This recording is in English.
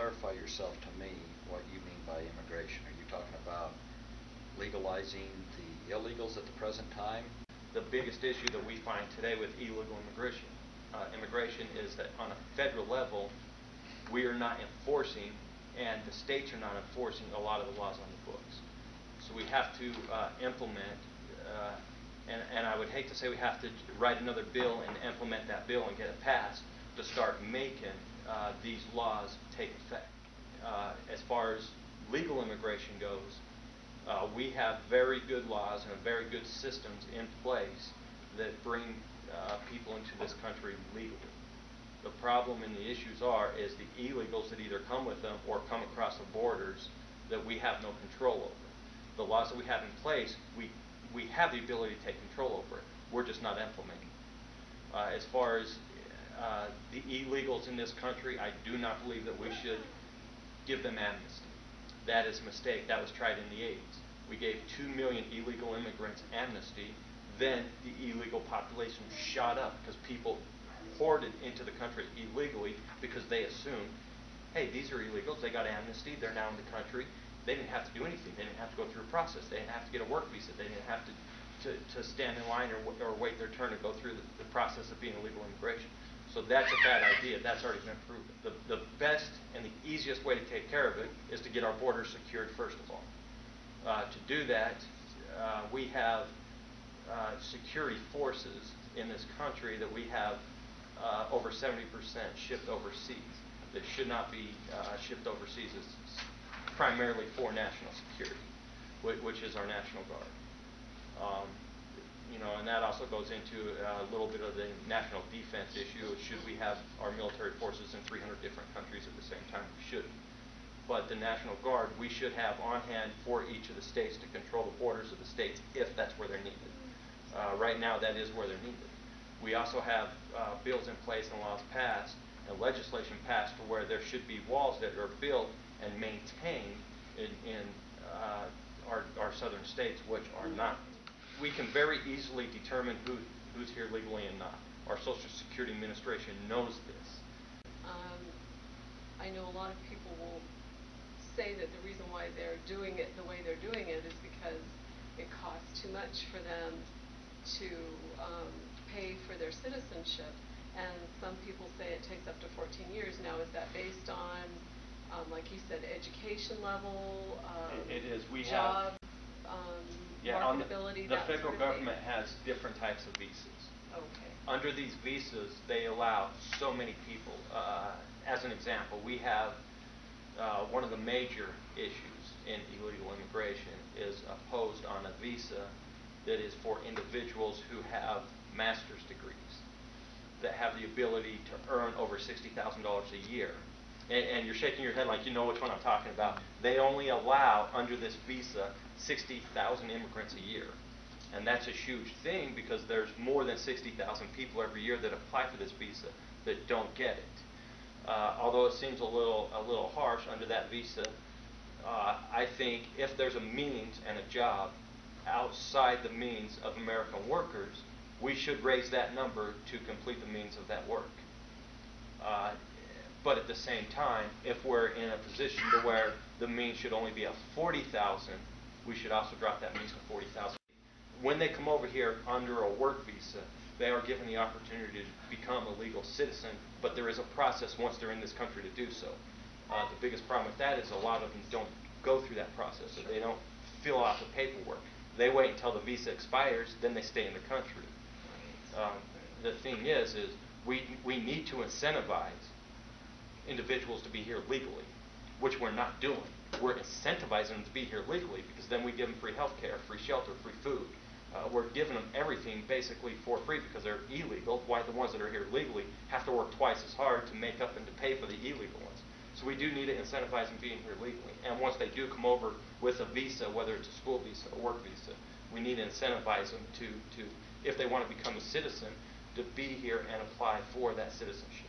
clarify yourself to me what you mean by immigration. Are you talking about legalizing the illegals at the present time? The biggest issue that we find today with illegal immigration is that on a federal level, we are not enforcing, and the states are not enforcing a lot of the laws on the books. So we have to implement, and I would hate to say we have to write another bill and implement that bill and get it passed to start making these laws take effect. As far as legal immigration goes, we have very good laws and very good systems in place that bring people into this country legally. The problem and the issues is the illegals that either come with them or come across the borders that we have no control over. The laws that we have in place, we have the ability to take control over it. We're just not implementing. As far as the illegals in this country, I do not believe that we should give them amnesty. That is a mistake. That was tried in the 80s. We gave 2 million illegal immigrants amnesty. Then the illegal population shot up because people hoarded into the country illegally because they assumed, hey, these are illegals. They got amnesty. They're now in the country. They didn't have to do anything. They didn't have to go through a process. They didn't have to get a work visa. They didn't have to stand in line or wait their turn to go through the process of being illegal immigration. So that's a bad idea. That's already been proven. The best and the easiest way to take care of it is to get our borders secured first of all. To do that, we have security forces in this country that we have over 70% shipped overseas that should not be shipped overseas. It's primarily for national security, which is our National Guard. And that also goes into a little bit of the national defense issue. Should we have our military forces in 300 different countries at the same time? We shouldn't. But the National Guard, we should have on hand for each of the states to control the borders of the states if that's where they're needed. Right now, that is where they're needed. We also have bills in place and laws passed and legislation passed to where there should be walls that are built and maintained in our southern states, which are not. We can very easily determine who's here legally and not. Our Social Security Administration knows this. I know a lot of people will say that the reason why they're doing it the way they're doing it is because it costs too much for them to pay for their citizenship. And some people say it takes up to 14 years. Now, is that based on, like you said, education level, it is. We job, marketability, the federal government has different types of visas. Okay. Under these visas, they allow so many people. As an example, we have one of the major issues in illegal immigration is opposed on a visa that is for individuals who have master's degrees that have the ability to earn over $60,000 a year. And you're shaking your head like you know which one I'm talking about. They only allow, under this visa, 60,000 immigrants a year. And that's a huge thing because there's more than 60,000 people every year that apply for this visa that don't get it. Although it seems a little harsh under that visa, I think if there's a means and a job outside the means of American workers, we should raise that number to complete the means of that work. But at the same time, if we're in a position to where the means should only be a 40,000, we should also drop that means to 40,000. When they come over here under a work visa, they are given the opportunity to become a legal citizen, but there is a process once they're in this country to do so. The biggest problem with that is a lot of them don't go through that process, so they don't fill out the paperwork. They wait until the visa expires, then they stay in the country. The thing is we need to incentivize individuals to be here legally, which we're not doing. We're incentivizing them to be here legally because then we give them free health care, free shelter, free food. We're giving them everything basically for free because they're illegal, while the ones that are here legally have to work twice as hard to make up and to pay for the illegal ones. So we do need to incentivize them being here legally. And once they do come over with a visa, whether it's a school visa or work visa, we need to incentivize them to if they want to become a citizen, to be here and apply for that citizenship.